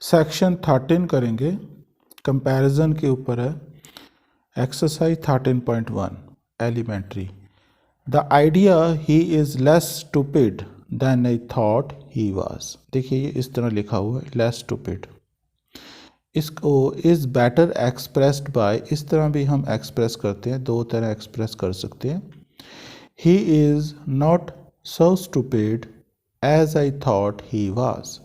Section 13 करेंगे, comparison के ऊपर है। Exercise 13.1 elementary. The idea he is less stupid than I thought he was. देखिए ये इस तरह लिखा हुआ है, लेस स्टूपिड। इसको इज़ बेटर एक्सप्रेस्ड बाय, इस तरह भी हम एक्सप्रेस करते हैं, दो तरह एक्सप्रेस कर सकते हैं। He is not so stupid as I thought he was.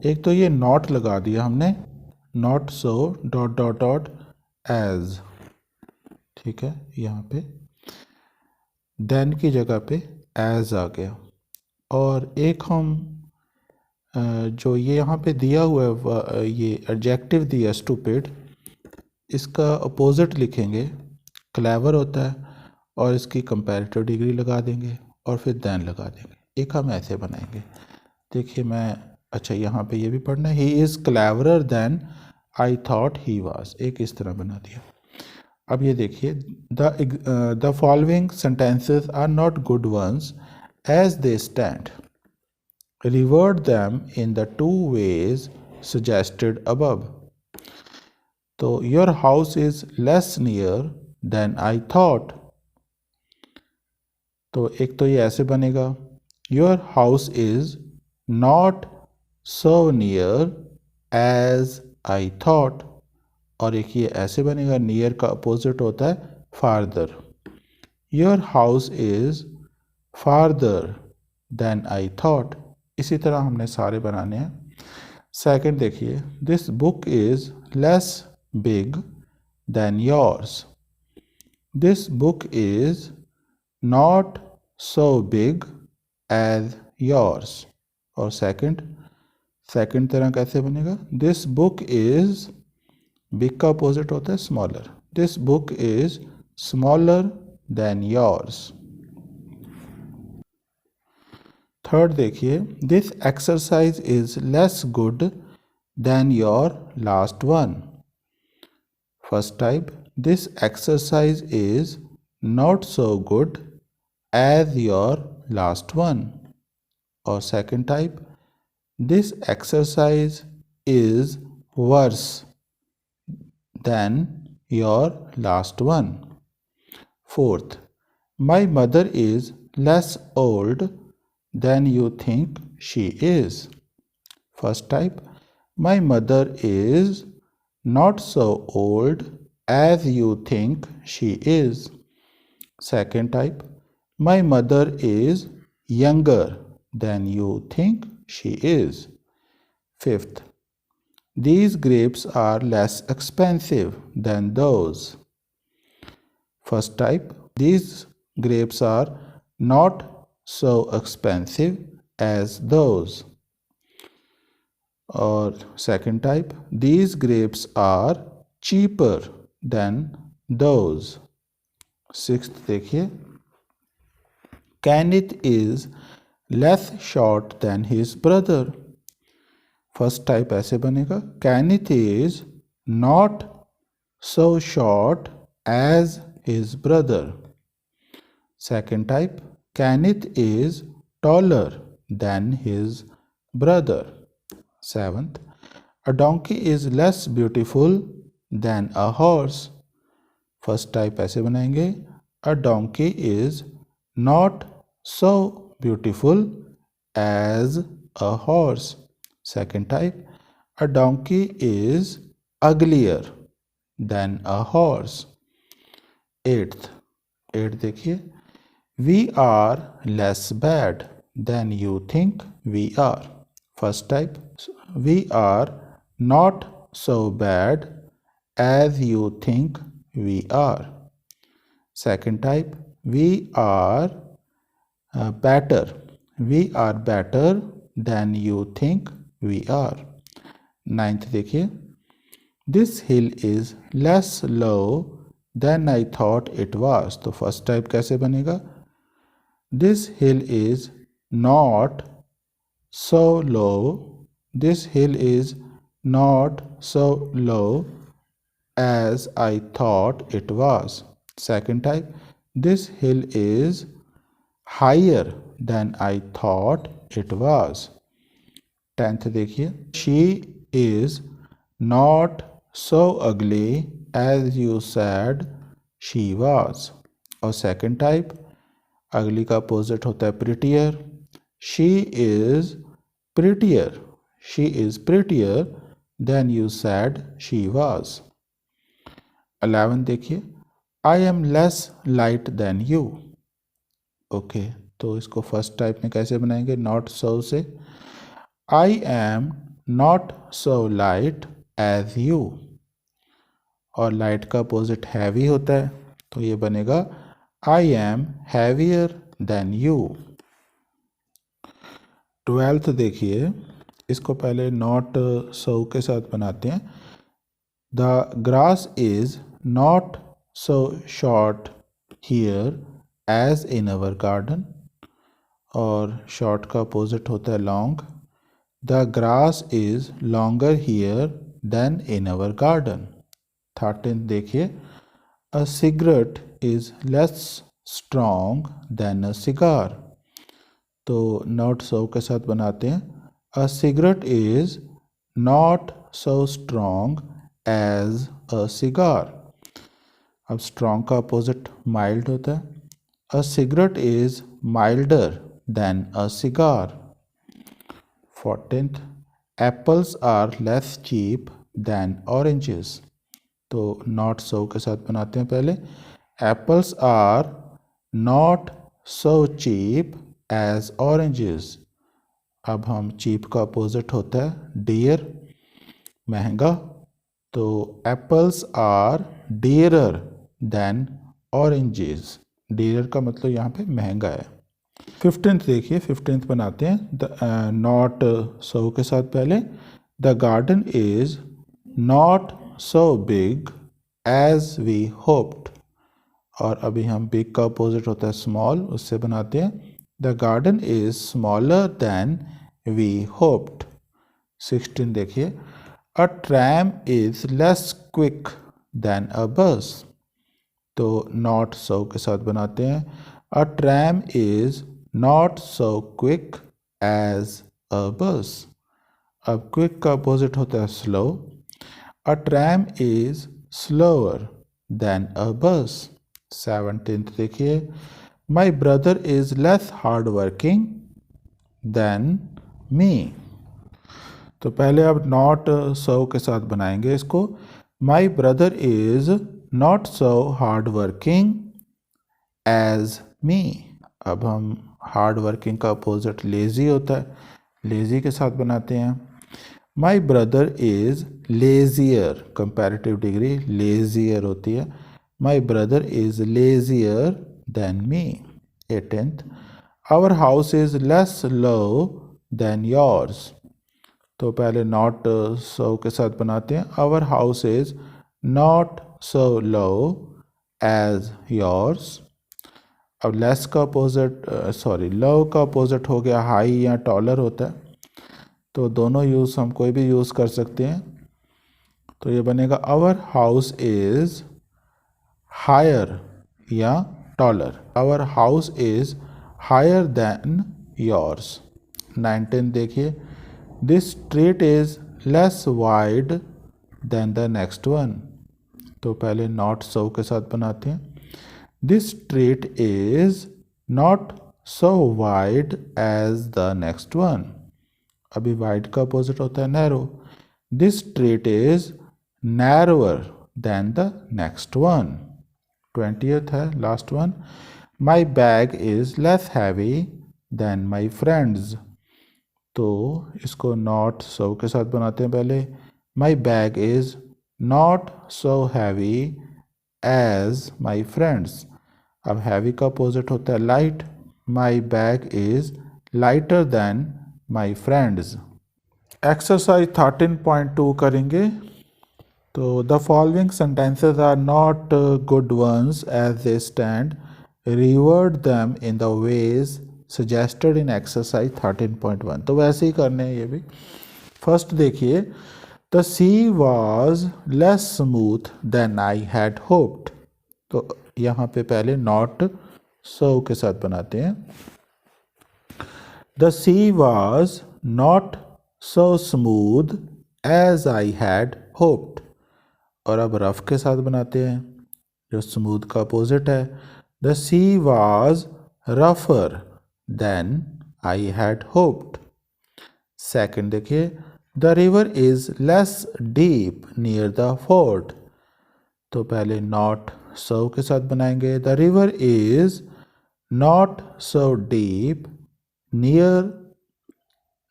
एक तो ये नॉट लगा दिया हमने, not so dot dot dot as, ठीक है, यहाँ पे देन की जगह पे एज आ गया। और एक हम जो ये यहाँ पे दिया हुआ है, ये एडजेक्टिव दिया स्टूपिड, इसका अपोजिट लिखेंगे, क्लेवर होता है, और इसकी कंपैरेटिव डिग्री लगा देंगे और फिर देन लगा देंगे। एक हम ऐसे बनाएंगे, देखिए मैं, अच्छा यहाँ पे ये भी पढ़ना है, he is cleverer than I thought he was, एक इस तरह बना दिया। अब ये देखिए, the following sentences are not good ones as they stand, revert them in the two ways suggested above. तो your house is less near than I thought, तो एक तो ये ऐसे बनेगा, your house is not so near as I thought, और एक ये ऐसे बनेगा, नियर का अपोजिट होता है farther, your house is farther than I thought. इसी तरह हमने सारे बनाने हैं। सेकंड देखिए, this book is less big than yours, this book is not so big as yours. और सेकंड तरह कैसे बनेगा, दिस बुक इज, बिग का अपोजिट होता है smaller, this book is smaller than yours. Third देखिए, this exercise is less good than your last one. First type, this exercise is not so good as your last one. और second type, this exercise is worse than your last one. Fourth, my mother is less old than you think she is. First type, my mother is not so old as you think she is. Second type, my mother is younger than you think she is. Fifth, these grapes are less expensive than those. First type, these grapes are not so expensive as those. Or second type, these grapes are cheaper than those. Sixth देखिए, Kenneth is less short than his brother. First type ऐसे बनेगा, Kenneth is not so short as his brother. Second type, Kenneth is taller than his brother. Seventh, a donkey is less beautiful than a horse. First type ऐसे बनाएंगे, a donkey is not so beautiful as a horse. Second type, a donkey is uglier than a horse. Eighth देखिए, we are less bad than you think we are. First type, we are not so bad as you think we are. Second type, we are better. We are better than you think we are. Ninth देखिए, this hill is less low than I thought it was. तो first type कैसे बनेगा, this hill is not so low, this hill is not so low as I thought it was. Second type, this hill is higher than I thought it was. 10th देखिए, she is not so ugly as you said she was. और second type, अगली का opposite होता है prettier. She is prettier. She is prettier than you said she was. 11 देखिए, I am less light than you. Okay तो इसको first type में कैसे बनाएंगे? नॉट सो से, I am not so light as you. और लाइट का opposite heavy होता है, तो ये बनेगा I am heavier than you. 12th देखिए, इसको पहले नॉट सो के साथ बनाते हैं. The grass is not so short here as in our garden. और शॉर्ट का अपोजिट होता है long. The grass is longer here than in our garden. 13th देखिए, A cigarette is less strong than a cigar. तो not so के साथ बनाते हैं. A cigarette is not so strong as a cigar. अब strong का opposite mild होता है. A cigarette is milder than a cigar. 14th, apples are less cheap than oranges. तो नॉट सो के साथ बनाते हैं पहले. Apples are not so cheap as oranges. अब हम चीप का अपोजिट होता है डियर, महंगा. तो apples are dearer than oranges. Dear का मतलब यहाँ पे महंगा है. 15th देखिए, 15th बनाते हैं नॉट सो के साथ पहले. The garden is not so big as we hoped. और अभी हम बिग का अपोजिट होता है स्मॉल, उससे बनाते हैं the garden is smaller than we hoped. 16 देखिए, a tram is less quick than a bus. तो नॉट सो के साथ बनाते हैं. A tram is not so quick as a bus. अब क्विक का अपोजिट होता है slow. A tram is slower than a bus. 17th देखिए, my brother is less hard working than me. तो पहले अब नॉट सो के साथ बनाएंगे इसको. माई brother is not so hard working as me. अब हम हार्ड वर्किंग का अपोजिट लेज़ी होता है, लेज़ी के साथ बनाते हैं. My brother is lazier, comparative degree lazier होती है. My brother is lazier than me. 18th, our house is less low than yours. तो पहले नॉट सो के साथ बनाते हैं. Our house is not so low as yours. अब less का अपोजिट लो का अपोजिट हो गया हाई या टॉलर होता है. तो दोनों यूज़ हम कोई भी यूज़ कर सकते हैं. तो ये बनेगा आवर हाउस इज हायर या taller. Our house is higher than yours. 19 देखिए, this street is less wide than the next one. तो पहले नॉट सो के साथ बनाते हैं. This street is not so wide as the next one. अभी wide का अपोजिट होता है narrow. This street is narrower than the next one. 20th है last one. My bag is less heavy then my friends. तो इसको not so के साथ बनाते हैं पहले. My bag is not so heavy as my friends. अब heavy का अपोजिट होता है light. My bag is lighter than my friends. Exercise 13.2 करेंगे. तो the following sentences are not good ones as they stand. Reword them in the ways suggested in exercise 13.1. तो वैसे ही करने हैं ये भी. फर्स्ट देखिए, the sea was less smooth than I had hoped. तो यहाँ पे पहले नॉट सो के साथ बनाते हैं. The sea was not so smooth as I had hoped। और अब रफ के साथ बनाते हैं, जो स्मूथ का अपोजिट है। द सी वॉज रफर than I had hoped. Second देखिए, the river is less deep near the fort. तो पहले नॉट सो के साथ बनाएंगे। The river is not so deep near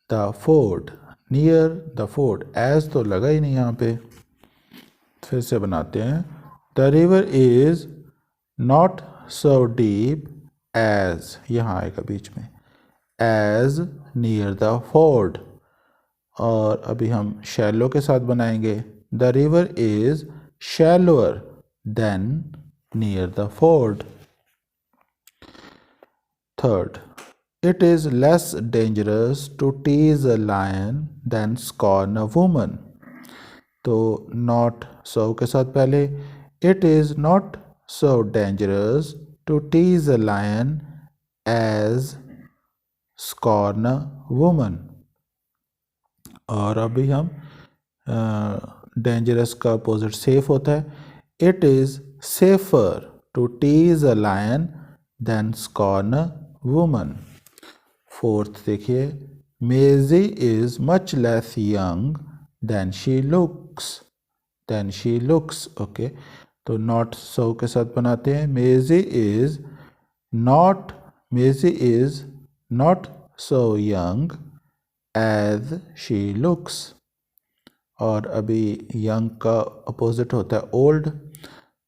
the fort. Near the fort, as तो लगा ही नहीं यहाँ पे। फिर से बनाते हैं। The river is not so deep as, यहाँ आएगा बीच में, एज नियर द फोर्ट। और अभी हम शैलो के साथ बनाएंगे। The river is shallower than near the fort. Third, it is less dangerous to tease a lion than scorn a woman। तो not so के साथ पहले, it is not so dangerous to tease a lion as scorn a woman। और अभी हम dangerous का opposite safe होता है। It is safer to tease a lion than scorn a woman. Fourth देखिए, Maisie is much less young than she looks. Than she looks, okay. तो not so के साथ बनाते हैं। Maisie is not so young as she looks. और अभी young का opposite होता है ओल्ड।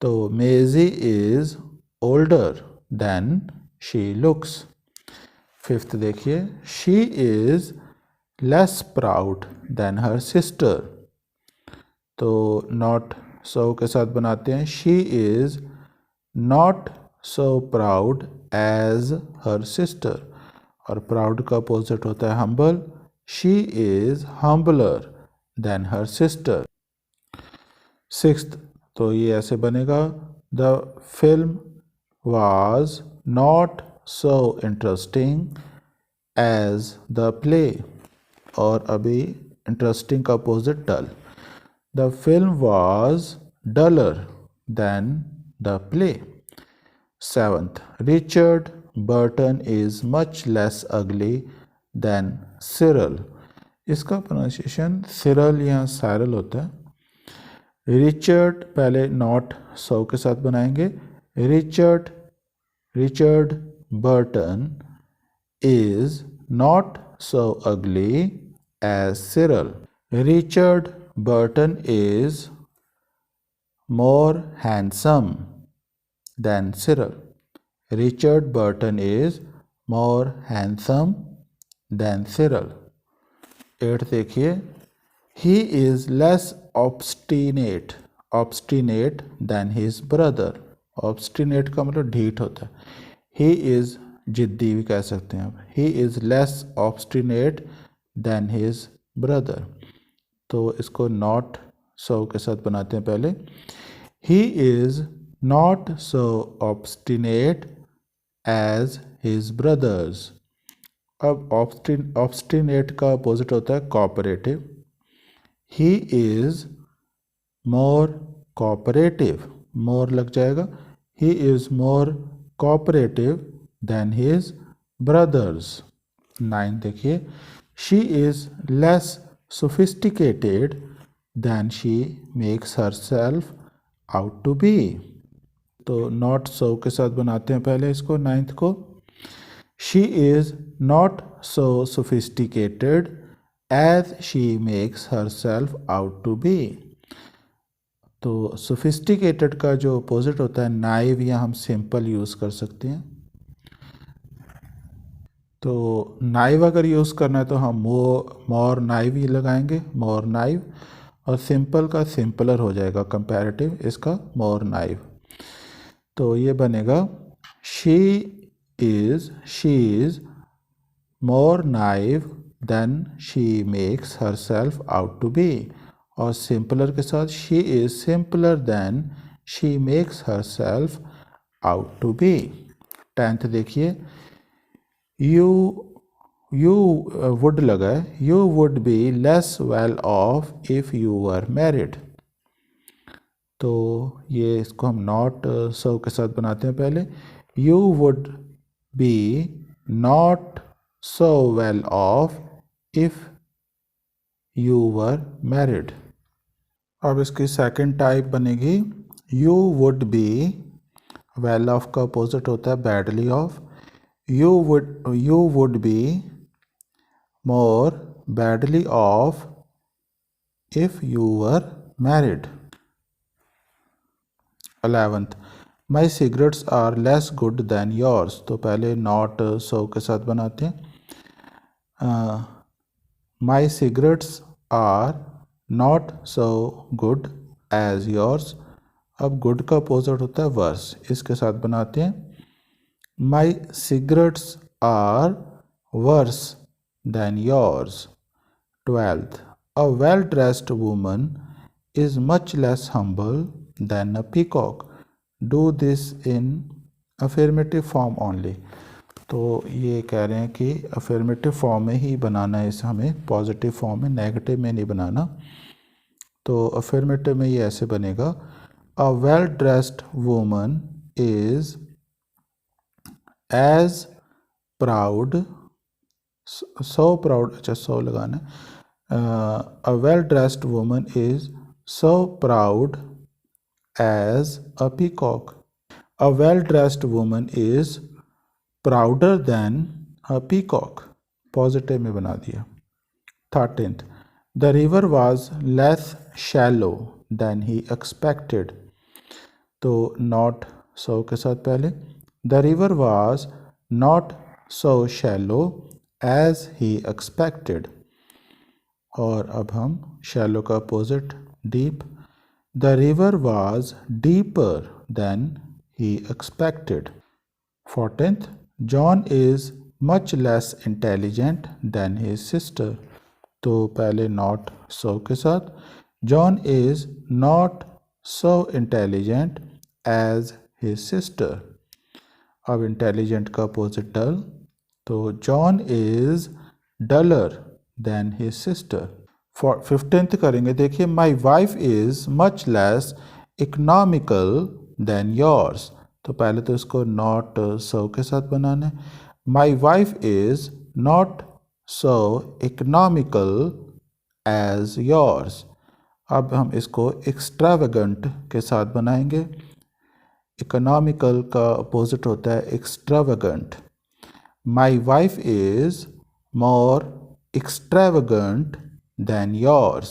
तो Maisie is older than she looks. Fifth देखिए, she is less proud than her sister. तो नॉट सो के साथ बनाते हैं। She is not so proud as her sister. और प्राउड का अपोजिट होता है humble. She is humbler than her sister. Sixth, तो ये ऐसे बनेगा। The film was not so interesting as the play. और अभी इंटरेस्टिंग का opposite dull. The film was dollar then the play. Seventh, Richard Burton is much less ugly than Cyril. इसका pronunciation Cyril या Cyril होता है। Richard पहले not so के साथ बनाएंगे। Richard Burton is not so ugly as Cyril. Richard Burton is more handsome than Cyril. Richard Burton is more handsome than Cyril. Eighth देखिए, he is less obstinate than his brother. Obstinate का मतलब ढीठ होता है। He is जिद्दी भी कह सकते हैं आप। He is less obstinate than his brother. तो इसको नॉट सो के साथ बनाते हैं पहले। He is not so obstinate as his brothers. अब ऑब्स्टिनेट का अपोजिट होता है cooperative. He is more cooperative, more लग जाएगा। He is more cooperative than his brothers. 9 देखिए, she is less sophisticated than she makes herself out to be. तो not so के साथ बनाते हैं पहले इसको, 9th को। She is not so sophisticated as she makes herself out to be. तो सोफिस्टिकेटेड का जो अपोजिट होता है नाइव, या हम सिंपल यूज़ कर सकते हैं। तो नाइव अगर यूज़ करना है तो हम मोर नाइव ही लगाएंगे, मोर नाइव। और सिंपल का सिंपलर हो जाएगा कंपैरेटिव, इसका मोर नाइव। तो ये बनेगा she is more naive than she makes herself out to be. और सिंपलर के साथ she is simpler than she makes herself out to be. 10th देखिए, यू यू वुड लगा है, you would be less well off if you were married. तो ये इसको हम नॉट सो के साथ बनाते हैं। पहले you would be not so well off if you were married. अब इसकी सेकंड टाइप बनेगी you would be, well off का अपोजिट होता है badly off. You would be more badly off if you were married. 11th, my cigarettes are less good than yours. तो पहले not so के साथ बनाते हैं। My cigarettes are not so good as yours. अब good का opposite होता है वर्स, इसके साथ बनाते हैं my cigarettes are worse than yours. 12th, a well dressed woman is much less humble than a peacock. Do this in affirmative form only. तो ये कह रहे हैं कि अफर्मेटिव फॉर्म में ही बनाना है इसे हमें, पॉजिटिव फॉर्म में, नेगेटिव में नहीं बनाना। तो अफर्मेटिव में ये ऐसे बनेगा a well dressed woman is as proud, so proud, अच्छा सो लगाना है। A well dressed woman is so proud as a peacock. A well-dressed woman is prouder than a peacock. Positive में बना दिया। 13th, the river was less shallow than he expected. तो not so के साथ पहले the river was not so shallow as he expected. और अब हम shallow का opposite deep. The river was deeper than he expected. 14th, John is much less intelligent than his sister. तो पहले not so के साथ John is not so intelligent as his sister. अब intelligent का opposite dull, तो John is duller than his sister. 15th करेंगे, देखिए my wife is much less economical than yours. तो पहले तो इसको नॉट सो के साथ बनाना है। My wife is not so economical as yours. अब हम इसको एक्स्ट्रावेगेंट के साथ बनाएंगे। इकोनॉमिकल का अपोजिट होता है extravagant. My wife is more extravagant than yours.